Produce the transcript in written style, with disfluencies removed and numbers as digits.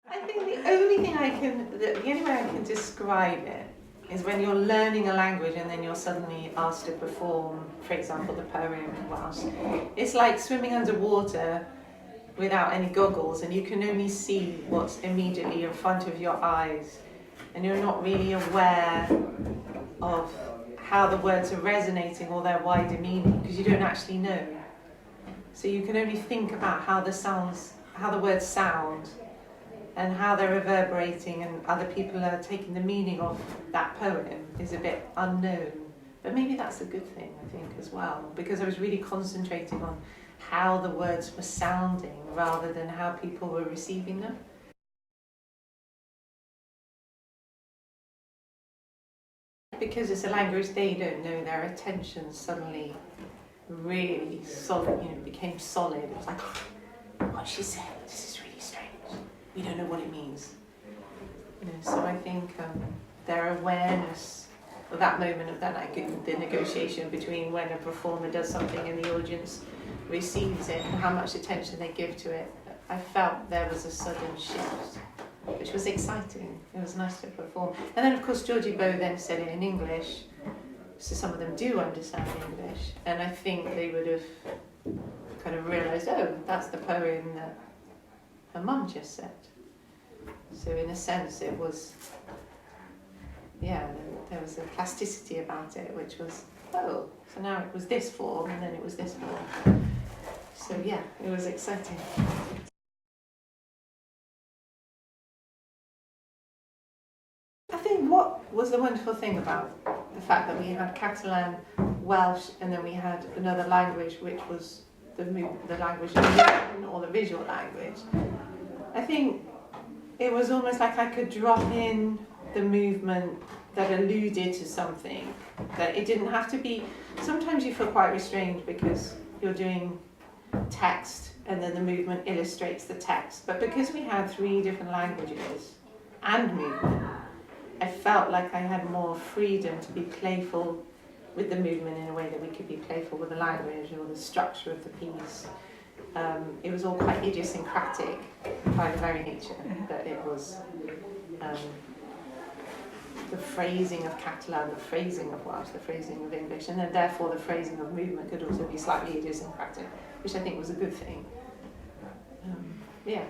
I think the only way I can describe it is when you're learning a language and then you're suddenly asked to perform, for example, the poem in Welsh. It's like swimming underwater without any goggles, and you can only see what's immediately in front of your eyes, and you're not really aware of how the words are resonating or their wider meaning, because you don't actually know. So you can only think about how the words sound, and how they're reverberating, and other people are taking the meaning of that poem is a bit unknown. But maybe that's a good thing, I think, as well, because I was really concentrating on how the words were sounding rather than how people were receiving them. Because it's a language they don't know, their attention suddenly really solid, became solid. It was like, what she said, this is really strange. We don't know what it means. So I think their awareness of that moment of the negotiation between when a performer does something and the audience receives it and how much attention they give to it, I felt there was a sudden shift, which was exciting. It was nice to perform. And then of course Georgie Bow then said it in English, so some of them do understand English, and I think they would have kind of realised, oh, that's the poem that her mum just said. So in a sense it was, there was a plasticity about it, which was, oh, so now it was this form and then it was this form. So yeah, it was exciting. I think what was the wonderful thing about the fact that we had Catalan, Welsh, and then we had another language, which was the language of movement, or the visual language. I think it was almost like I could drop in the movement that alluded to something, that it didn't have to be. Sometimes you feel quite restrained because you're doing text and then the movement illustrates the text. But because we had 3 different languages and movement, I felt like I had more freedom to be playful with the movement in a way that we could be playful with the language or the structure of the piece. It was all quite idiosyncratic by the very nature, but it was the phrasing of Catalan, the phrasing of Welsh, the phrasing of English, and then therefore the phrasing of movement could also be slightly idiosyncratic, which I think was a good thing. Yeah.